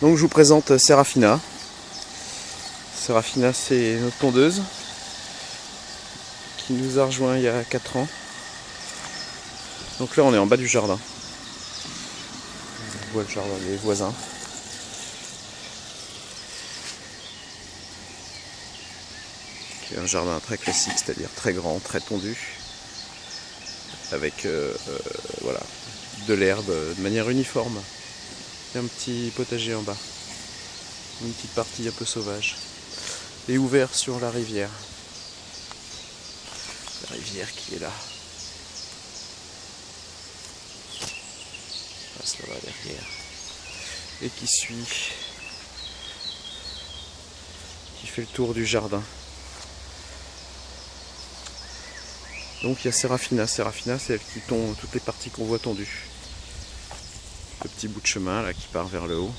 Donc je vous présente Serafina. Serafina, c'est notre tondeuse qui nous a rejoint il y a 4 ans. Donc là on est en bas du jardin. On voit le jardin des voisins. Qui est un jardin très classique, c'est-à-dire très grand, très tondu. Avec voilà, de l'herbe de manière uniforme. Il y a un petit potager en bas. Une petite partie un peu sauvage. Et ouvert sur la rivière. La rivière qui est là. Passe là-bas derrière. Et qui suit. Qui fait le tour du jardin. Donc il y a Serafina. Serafina, c'est elle qui tond toutes les parties qu'on voit tondues. Le petit bout de chemin là qui part vers le haut.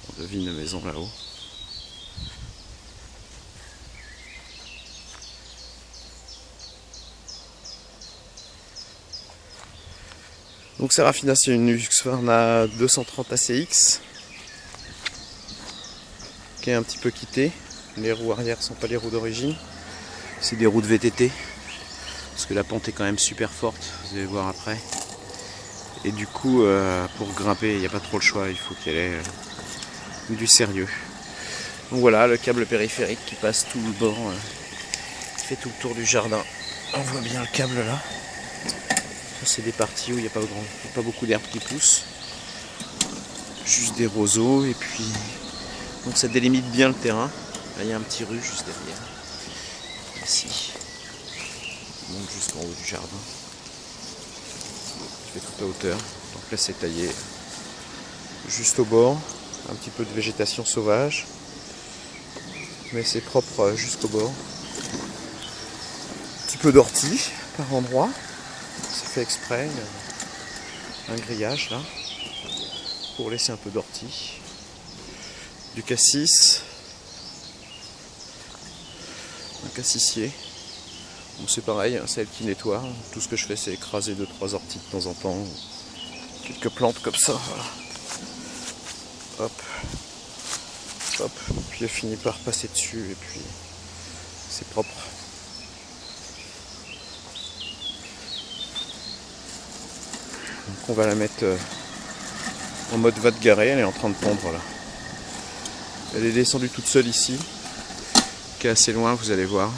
On devine la maison là-haut. Donc Serafina, c'est une Husqvarna 230 ACX qui est un petit peu quittée. Les roues arrière ne sont pas les roues d'origine, c'est des roues de VTT parce que la pente est quand même super forte, vous allez voir après. Et du coup, pour grimper, il n'y a pas trop le choix, il faut qu'elle ait du sérieux. Donc voilà, le câble périphérique qui passe tout le bord, qui fait tout le tour du jardin. On voit bien le câble là. C'est des parties où il n'y a pas beaucoup d'herbes qui poussent. Juste des roseaux et puis... Donc ça délimite bien le terrain. Là il y a un petit rue juste derrière. Ici. On monte jusqu'en haut du jardin. Je fais toute la hauteur. Donc là c'est taillé juste au bord. Un petit peu de végétation sauvage. Mais c'est propre jusqu'au bord. Un petit peu d'ortie par endroit. C'est fait exprès, un grillage là, pour laisser un peu d'ortie, du cassis, un cassissier. Bon, c'est pareil, c'est elle qui nettoie. Tout ce que je fais, c'est écraser 2-3 orties de temps en temps, quelques plantes comme ça. Voilà. Hop, hop, puis elle finit par passer dessus et puis c'est propre. Donc on va la mettre en mode va te garer, elle est en train de pondre là. Elle est descendue toute seule ici, qui est assez loin, vous allez voir.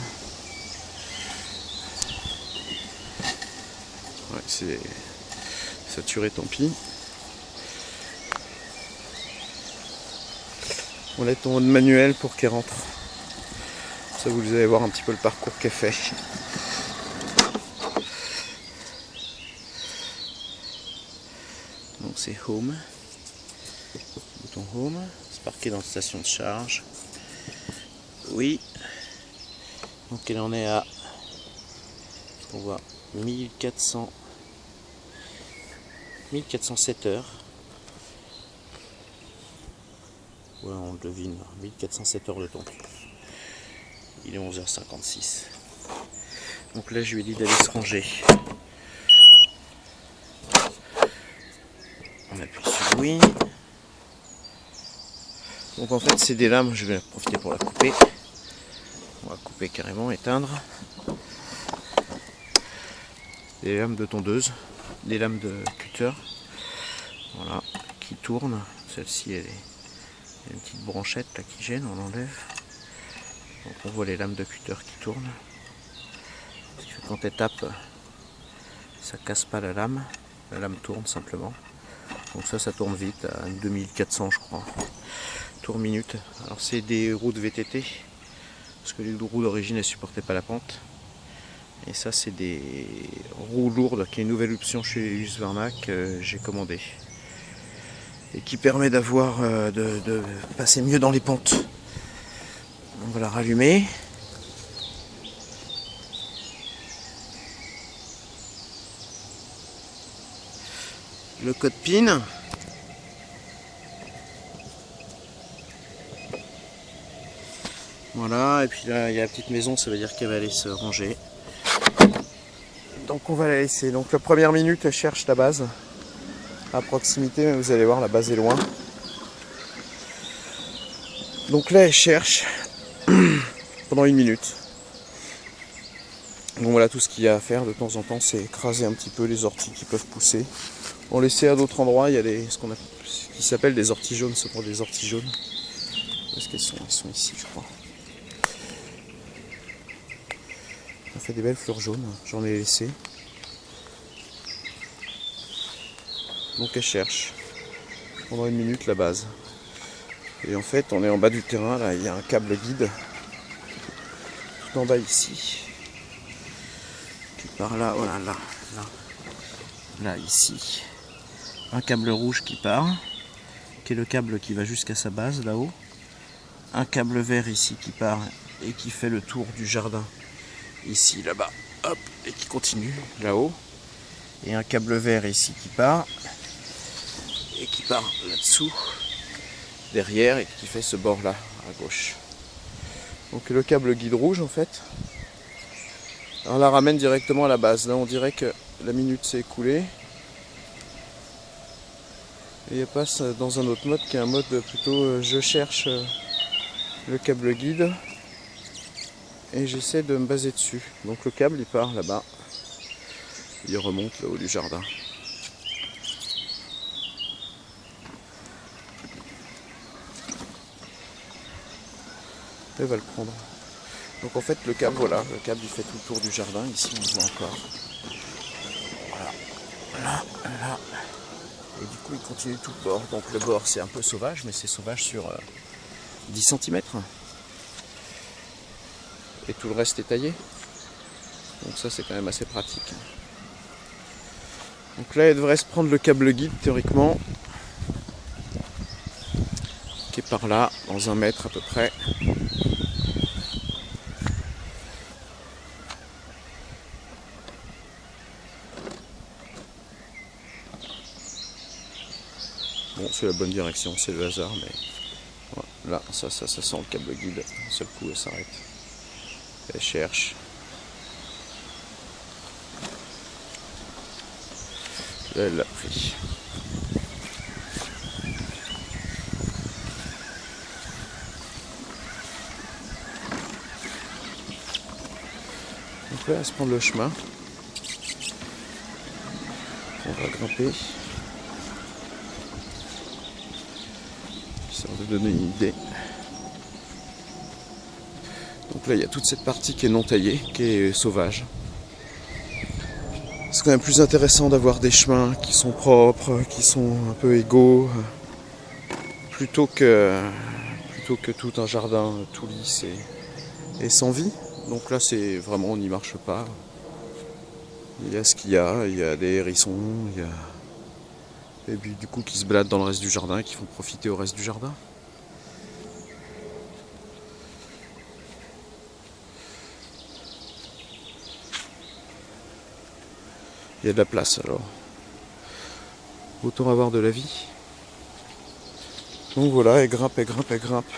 Ouais, c'est saturé, tant pis. On est en mode manuel pour qu'elle rentre. Ça vous allez voir un petit peu le parcours qu'elle fait. Donc c'est Home, bouton Home, c'est parqué dans la station de charge. Oui, donc elle en est à, on voit 1407 heures. Ouais, on le devine, 1407 heures de temps. Il est 11h56. Donc là je lui ai dit d'aller se ranger. On appuie sur oui. Donc en fait c'est des lames, je vais en profiter pour la couper. On va couper carrément, éteindre. Des lames de tondeuse, des lames de cutter. Voilà, qui tournent. Celle-ci elle est... Il y a une petite branchette là qui gêne, on l'enlève. Donc on voit les lames de cutter qui tournent. Parce que quand elle tape, ça casse pas la lame tourne simplement. Donc ça tourne vite, à 2400 je crois, tour minute. Alors c'est des roues de VTT, parce que les roues d'origine ne supportaient pas la pente. Et ça c'est des roues lourdes, qui est une nouvelle option chez Husqvarna que j'ai commandé. Et qui permet d'avoir, de passer mieux dans les pentes. On va la rallumer. Le code PIN. Voilà, et puis là il y a la petite maison, ça veut dire qu'elle va aller se ranger. Donc on va la laisser. Donc la première minute elle cherche la base à proximité, mais vous allez voir la base est loin. Donc là elle cherche pendant 1 minute. Donc voilà, tout ce qu'il y a à faire de temps en temps, c'est écraser un petit peu les orties qui peuvent pousser. En laisser à d'autres endroits, il y a ce qui s'appelle des orties jaunes, c'est pour des orties jaunes. Où est-ce qu'elles sont? Elles sont ici, je crois. Ça fait des belles fleurs jaunes, j'en ai laissé. Donc elle cherche pendant 1 minute la base. Et en fait, on est en bas du terrain, là, il y a un câble guide. Tout en bas ici. Qui part là, voilà, là, ici. Un câble rouge qui part, qui est le câble qui va jusqu'à sa base, là-haut. Un câble vert ici qui part et qui fait le tour du jardin. Ici, là-bas, hop, et qui continue, là-haut. Et un câble vert ici qui part. Et qui part là-dessous, derrière, et qui fait ce bord-là, à gauche. Donc le câble guide rouge, en fait, on la ramène directement à la base. Là, on dirait que la minute s'est écoulée. Et elle passe dans un autre mode, qui est un mode plutôt je cherche le câble guide. Et j'essaie de me baser dessus. Donc le câble, il part là-bas. Il remonte là-haut du jardin. Elle va le prendre. Donc en fait le câble, voilà, le câble il fait tout le tour du jardin, ici on le voit encore. Voilà, là. Et du coup il continue tout le bord. Donc le bord c'est un peu sauvage, mais c'est sauvage sur 10 cm. Et tout le reste est taillé. Donc ça c'est quand même assez pratique. Donc là elle devrait se prendre le câble guide théoriquement. Qui est par là, dans 1 mètre à peu près. Bon, c'est la bonne direction, c'est le hasard, mais voilà, là, ça sent le câble guide. D'un seul coup, elle s'arrête. Elle cherche. Là, elle l'a pris. Donc là, elle se prend le chemin. On va grimper. Ça va vous donner une idée. Donc là il y a toute cette partie qui est non taillée, qui est sauvage. C'est quand même plus intéressant d'avoir des chemins qui sont propres, qui sont un peu égaux, plutôt que tout un jardin tout lisse et sans vie. Donc là c'est vraiment, on n'y marche pas. Il y a ce qu'il y a, il y a des hérissons, il y a... Et puis du coup qui se baladent dans le reste du jardin et qui font profiter au reste du jardin. Il y a de la place alors. Autant avoir de la vie. Donc voilà, elle grimpe, elle grimpe, elle grimpe.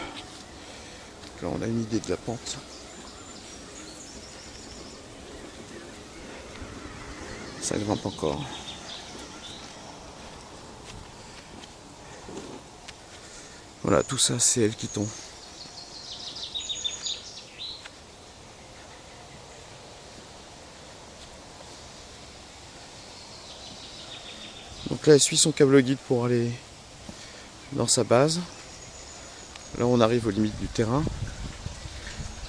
Là on a une idée de la pente. Ça grimpe encore. Voilà, tout ça c'est elle qui tombe. Donc là elle suit son câble guide pour aller dans sa base. Là on arrive aux limites du terrain.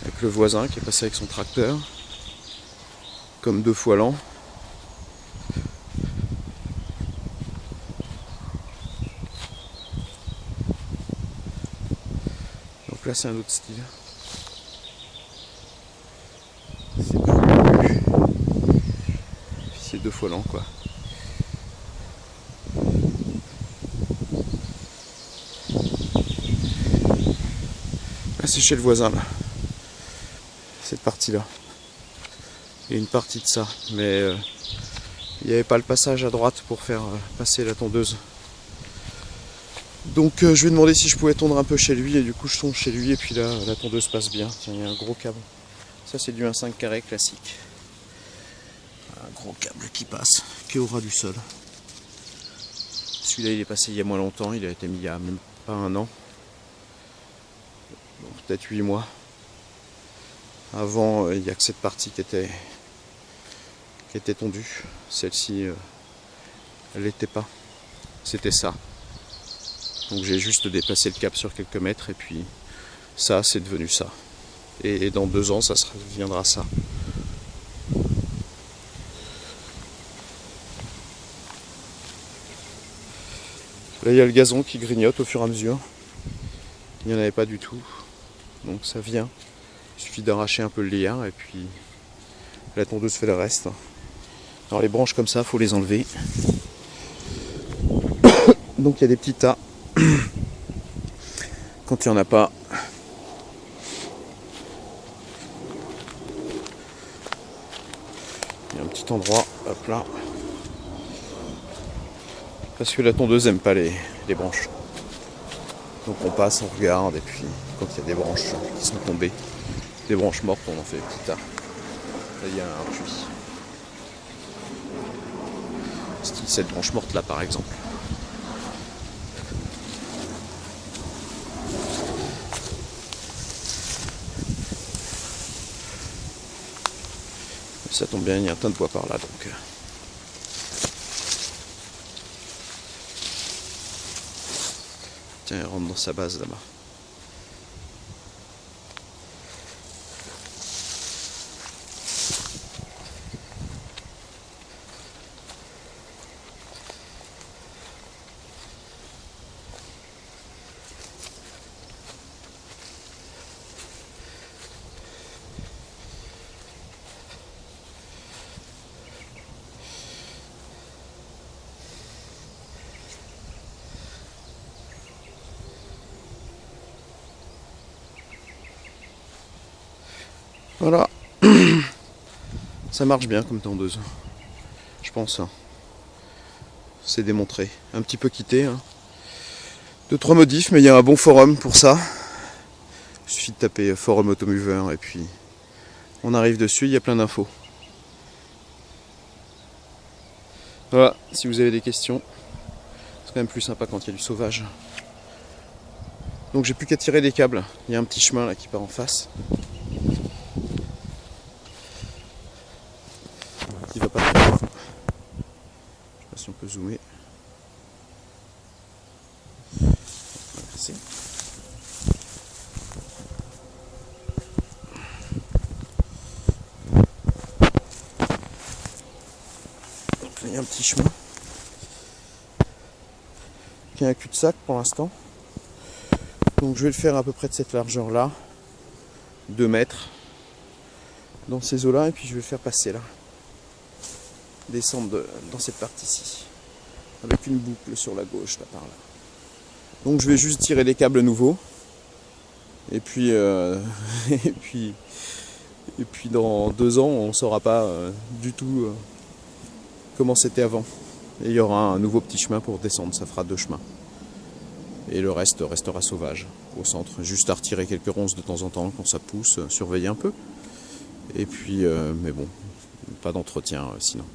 Avec le voisin qui est passé avec son tracteur. Comme 2 fois l'an. Donc là c'est un autre style. C'est pas non plus. C'est 2 fois l'an quoi. Là c'est chez le voisin là. Cette partie là. Il y a une partie de ça. Mais il n'y avait pas le passage à droite pour faire passer la tondeuse. Donc je lui ai demandé si je pouvais tondre un peu chez lui et du coup je tombe chez lui et puis là la tondeuse passe bien. Tiens, il y a un gros câble. Ça c'est du 1,5 carré classique. Un gros câble qui passe, qui est au ras du sol. Celui-là il est passé il y a moins longtemps, il a été mis il y a même pas 1 an. donc peut-être 8 mois. Avant, il n'y a que cette partie qui était tondue. Celle-ci, elle l'était pas. C'était ça. Donc j'ai juste déplacé le cap sur quelques mètres et puis ça, c'est devenu ça. Et dans 2 ans, ça deviendra ça. Là, il y a le gazon qui grignote au fur et à mesure. Il n'y en avait pas du tout. Donc ça vient. Il suffit d'arracher un peu le liard et puis la tondeuse fait le reste. Alors les branches comme ça, il faut les enlever. Donc il y a des petits tas. Quand il n'y en a pas, il y a un petit endroit, hop là. Parce que la tondeuse n'aime pas les branches. Donc on passe, on regarde, et puis quand il y a des branches qui sont tombées, des branches mortes, on en fait petit tas. Là il y a un puits. Cette branche morte là par exemple. Ça tombe bien, il y a un tas de bois par là donc. Tiens, il rentre dans sa base là-bas. Voilà. Ça marche bien comme tondeuse. Je pense. C'est démontré. Un petit peu quitté. 2-3 modifs, mais il y a un bon forum pour ça. Il suffit de taper forum automover et puis on arrive dessus, il y a plein d'infos. Voilà, si vous avez des questions, c'est quand même plus sympa quand il y a du sauvage. Donc j'ai plus qu'à tirer des câbles. Il y a un petit chemin là qui part en face. Qui va pas très loin. Je sais pas si on peut zoomer. Merci. Donc là, il y a un petit chemin. Il y a un cul-de-sac pour l'instant. Donc je vais le faire à peu près de cette largeur là. 2 mètres. Dans ces eaux là et puis je vais le faire passer là. Descendre dans cette partie-ci. Avec une boucle sur la gauche là par là. Donc je vais juste tirer les câbles nouveaux. Et puis, et puis dans 2 ans, on ne saura pas du tout comment c'était avant. Et il y aura un nouveau petit chemin pour descendre, ça fera 2 chemins. Et le reste restera sauvage au centre. Juste à retirer quelques ronces de temps en temps quand ça pousse, surveiller un peu. Et puis, mais bon, pas d'entretien sinon.